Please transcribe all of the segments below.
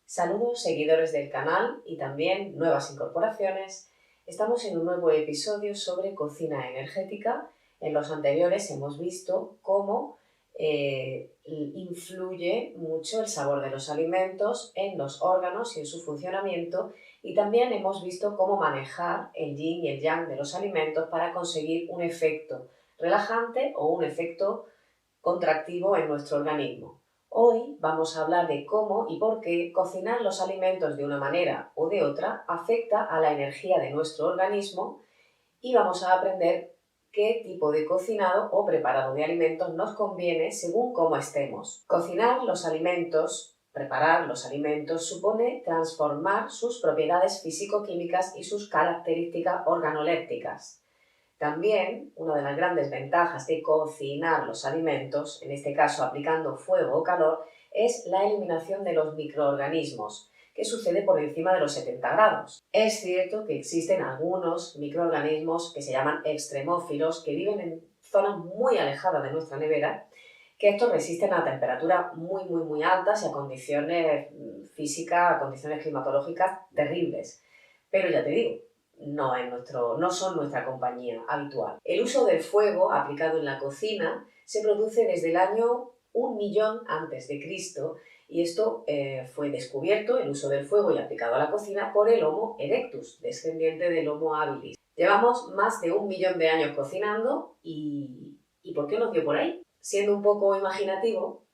Saludos seguidores del canal y también nuevas incorporaciones. Estamos en un nuevo episodio sobre cocina energética. En los anteriores hemos visto cómo influye mucho el sabor de los alimentos en los órganos y en su funcionamiento, y también hemos visto cómo manejar el yin y el yang de los alimentos para conseguir un efecto relajante o un efecto contractivo en nuestro organismo. Hoy vamos a hablar de cómo y por qué cocinar los alimentos de una manera o de otra afecta a la energía de nuestro organismo, y vamos a aprender qué tipo de cocinado o preparado de alimentos nos conviene según cómo estemos. Cocinar los alimentos, preparar los alimentos, supone transformar sus propiedades físico-químicas y sus características organolépticas. También, una de las grandes ventajas de cocinar los alimentos, en este caso aplicando fuego o calor, es la eliminación de los microorganismos, que sucede por encima de los 70 grados. Es cierto que existen algunos microorganismos que se llaman extremófilos, que viven en zonas muy alejadas de nuestra nevera, que estos resisten a temperaturas muy altas y a condiciones físicas, a condiciones climatológicas terribles. Pero ya te digo, no son nuestra compañía habitual. El uso del fuego aplicado en la cocina se produce desde el año 1.000.000 a.C. y esto fue descubierto, el uso del fuego y aplicado a la cocina, por el Homo erectus, descendiente del Homo habilis. Llevamos más de 1.000.000 de años cocinando y ¿por qué nos dio por ahí? Siendo un poco imaginativo,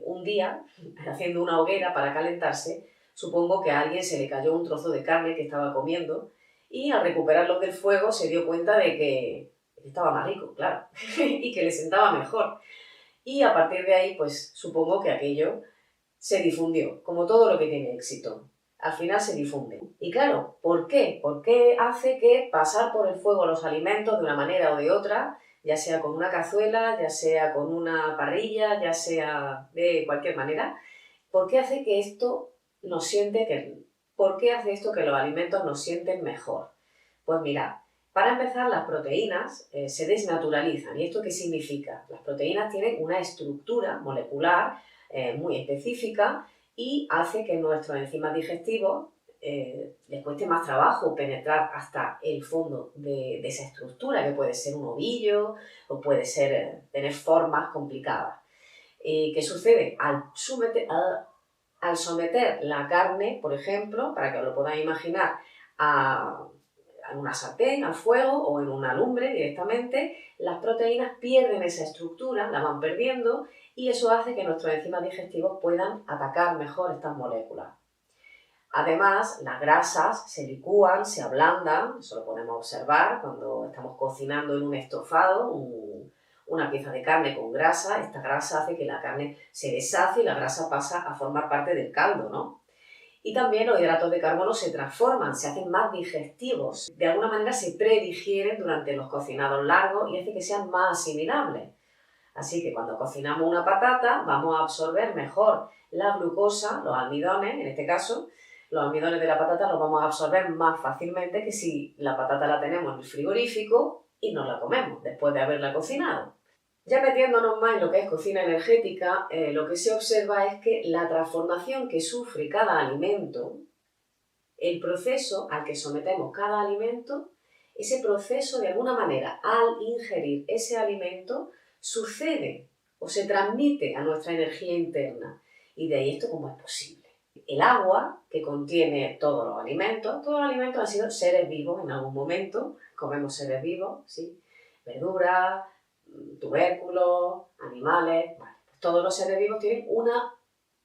un día, haciendo una hoguera para calentarse, supongo que a alguien se le cayó un trozo de carne que estaba comiendo, y al recuperarlo del fuego se dio cuenta de que estaba más rico, claro, y que le sentaba mejor. Y a partir de ahí, pues supongo que aquello se difundió, como todo lo que tiene éxito. Al final se difunde. Y claro, ¿por qué? ¿Por qué hace que pasar por el fuego los alimentos de una manera o de otra, ya sea con una cazuela, ya sea con una parrilla, ya sea de cualquier manera? ¿Por qué hace que esto nos siente que... ¿Por qué hace esto que los alimentos nos sienten mejor? Pues mirad, para empezar, las proteínas se desnaturalizan. ¿Y esto qué significa? Las proteínas tienen una estructura molecular muy específica y hace que nuestros enzimas digestivos les cueste más trabajo penetrar hasta el fondo de esa estructura, que puede ser un ovillo o puede ser tener formas complicadas. ¿Qué sucede? Al someter la carne, por ejemplo, para que os lo podáis imaginar, en una sartén, al fuego o en una lumbre directamente, las proteínas pierden esa estructura, la van perdiendo, y eso hace que nuestros enzimas digestivos puedan atacar mejor estas moléculas. Además, las grasas se licúan, se ablandan, eso lo podemos observar cuando estamos cocinando en un estofado, una pieza de carne con grasa. Esta grasa hace que la carne se deshace y la grasa pasa a formar parte del caldo, ¿no? Y también los hidratos de carbono se transforman, se hacen más digestivos. De alguna manera se predigieren durante los cocinados largos y hace que sean más asimilables. Así que cuando cocinamos una patata vamos a absorber mejor la glucosa, los almidones en este caso. Los almidones de la patata los vamos a absorber más fácilmente que si la patata la tenemos en el frigorífico y nos la comemos después de haberla cocinado. Ya metiéndonos más en lo que es cocina energética, lo que se observa es que la transformación que sufre cada alimento, el proceso al que sometemos cada alimento, ese proceso de alguna manera al ingerir ese alimento sucede o se transmite a nuestra energía interna. Y de ahí esto cómo es posible. El agua, que contiene todos los alimentos han sido seres vivos en algún momento, comemos seres vivos, ¿sí? Verduras, tubérculos, animales, bueno, pues todos los seres vivos tienen una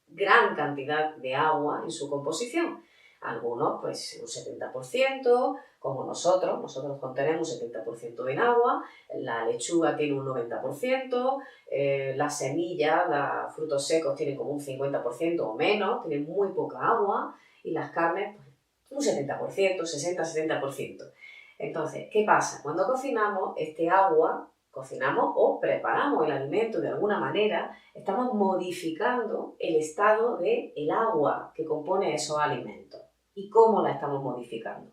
gran cantidad de agua en su composición. Algunos, pues un 70%, como nosotros contenemos un 70% en agua, la lechuga tiene un 90%, las semillas, los frutos secos tienen como un 50% o menos, tienen muy poca agua, y las carnes, pues, un 70%, 60-70%. Entonces, ¿qué pasa? Cuando cocinamos, cocinamos o preparamos el alimento de alguna manera, estamos modificando el estado del agua que compone esos alimentos. ¿Y cómo la estamos modificando?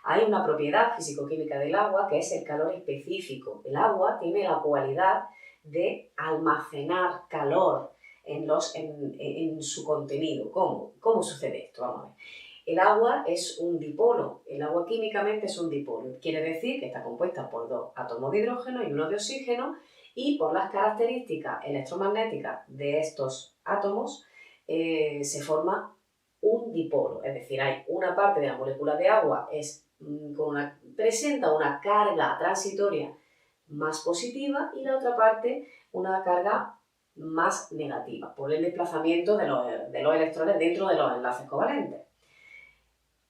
Hay una propiedad físico-química del agua que es el calor específico. El agua tiene la cualidad de almacenar calor. en su contenido. ¿Cómo sucede esto? Vamos a ver. El agua es un dipolo. El agua químicamente es un dipolo. Quiere decir que está compuesta por dos átomos de hidrógeno y uno de oxígeno, y por las características electromagnéticas de estos átomos se forma un dipolo. Es decir, hay una parte de la molécula de agua presenta una carga transitoria más positiva y la otra parte una carga más negativa por el desplazamiento de los electrones dentro de los enlaces covalentes.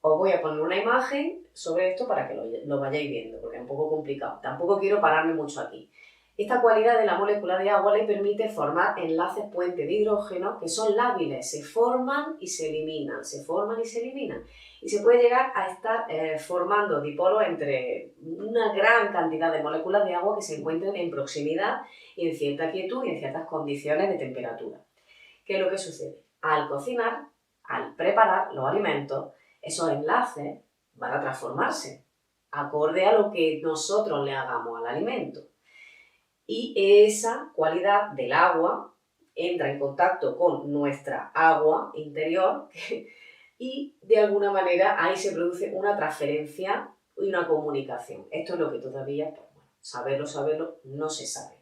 Os voy a poner una imagen sobre esto para que lo vayáis viendo, porque es un poco complicado. Tampoco quiero pararme mucho aquí. Esta cualidad de la molécula de agua le permite formar enlaces puente de hidrógeno que son lábiles, se forman y se eliminan, se forman y se eliminan. Y se puede llegar a estar formando dipolos entre una gran cantidad de moléculas de agua que se encuentren en proximidad y en cierta quietud y en ciertas condiciones de temperatura. ¿Qué es lo que sucede? Al cocinar, al preparar los alimentos, esos enlaces van a transformarse acorde a lo que nosotros le hagamos al alimento. Y esa cualidad del agua entra en contacto con nuestra agua interior y de alguna manera ahí se produce una transferencia y una comunicación. Esto es lo que todavía, pues, bueno, saberlo, no se sabe.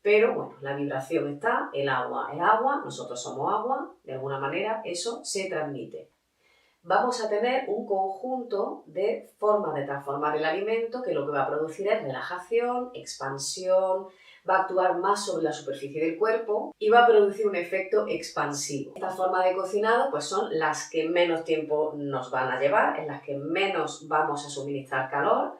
Pero bueno, la vibración está, el agua es agua, nosotros somos agua, de alguna manera eso se transmite. Vamos a tener un conjunto de formas de transformar el alimento que lo que va a producir es relajación, expansión, va a actuar más sobre la superficie del cuerpo y va a producir un efecto expansivo. Estas formas de cocinado pues son las que menos tiempo nos van a llevar, en las que menos vamos a suministrar calor.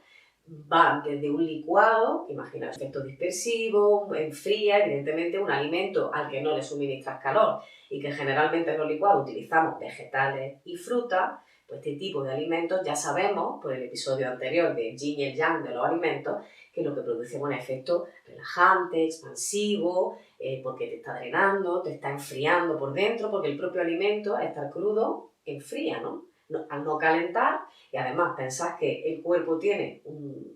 Va desde un licuado, imagina efecto dispersivo, enfría, evidentemente un alimento al que no le suministras calor y que generalmente en los licuados utilizamos vegetales y frutas, pues este tipo de alimentos ya sabemos, por el episodio anterior de Yin y el Yang de los alimentos, que lo que produce es un efecto relajante, expansivo, porque te está drenando, te está enfriando por dentro, porque el propio alimento, al estar crudo, enfría, ¿no? Al no calentar, y además pensad que el cuerpo tiene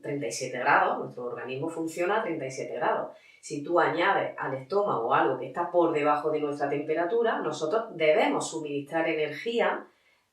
37 grados, nuestro organismo funciona a 37 grados. Si tú añades al estómago algo que está por debajo de nuestra temperatura, nosotros debemos suministrar energía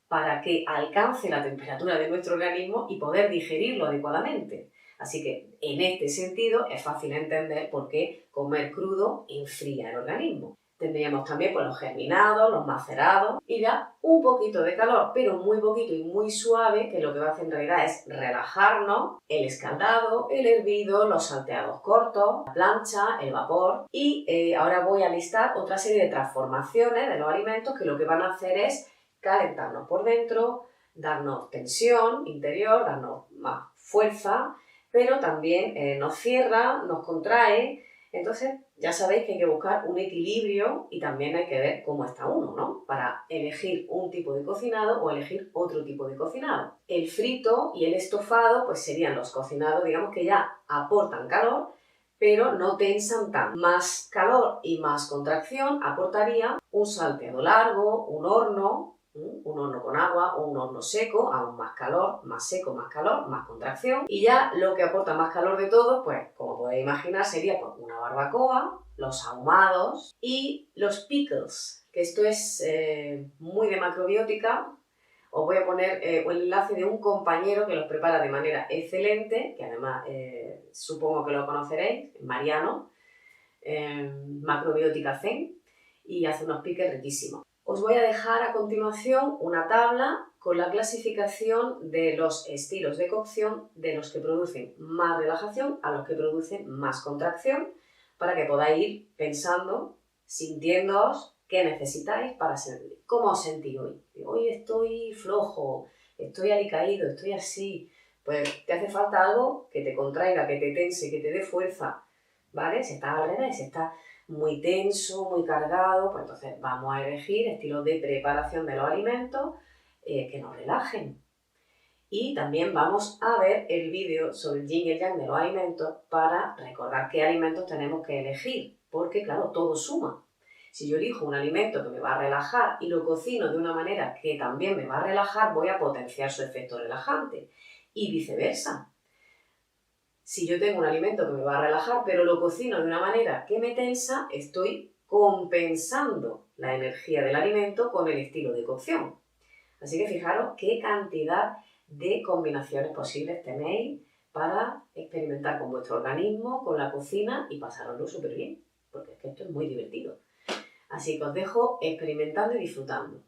para que alcance la temperatura de nuestro organismo y poder digerirlo adecuadamente. Así que en este sentido es fácil entender por qué comer crudo enfría el organismo. Tendríamos también pues, los germinados, los macerados y ya un poquito de calor, pero muy poquito y muy suave, que lo que va a hacer en realidad es relajarnos, el escaldado, el hervido, los salteados cortos, la plancha, el vapor. Y ahora voy a listar otra serie de transformaciones de los alimentos que lo que van a hacer es calentarnos por dentro, darnos tensión interior, darnos más fuerza, pero también nos cierra, nos contrae. Entonces, ya sabéis que hay que buscar un equilibrio y también hay que ver cómo está uno, ¿no? Para elegir un tipo de cocinado o elegir otro tipo de cocinado. El frito y el estofado, pues serían los cocinados, digamos que ya aportan calor, pero no tensan tanto. Más calor y más contracción aportaría un salteado largo, un horno con agua o un horno seco, aún más calor, más seco, más calor, más contracción. Y ya lo que aporta más calor de todo, pues como podéis imaginar, sería pues, una barbacoa, los ahumados y los pickles, que esto es muy de macrobiótica. Os voy a poner el enlace de un compañero que los prepara de manera excelente, que además supongo que lo conoceréis, Mariano, Macrobiótica Zen, y hace unos pickles riquísimos. Os voy a dejar a continuación una tabla con la clasificación de los estilos de cocción de los que producen más relajación a los que producen más contracción, para que podáis ir pensando, sintiéndoos qué necesitáis para sentir. ¿Cómo os sentís hoy? Hoy estoy flojo, estoy alicaído, estoy así. Pues te hace falta algo que te contraiga, que te tense, que te dé fuerza, ¿vale? Si estás al revés, si estás muy tenso, muy cargado, pues entonces vamos a elegir estilos de preparación de los alimentos que nos relajen. Y también vamos a ver el vídeo sobre el yin y el yang de los alimentos para recordar qué alimentos tenemos que elegir, porque claro, todo suma. Si yo elijo un alimento que me va a relajar y lo cocino de una manera que también me va a relajar, voy a potenciar su efecto relajante y viceversa. Si yo tengo un alimento que me va a relajar, pero lo cocino de una manera que me tensa, estoy compensando la energía del alimento con el estilo de cocción. Así que fijaros qué cantidad de combinaciones posibles tenéis para experimentar con vuestro organismo, con la cocina y pasároslo súper bien, porque es que esto es muy divertido. Así que os dejo experimentando y disfrutando.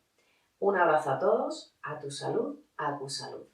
Un abrazo a todos, a tu salud, a tu salud.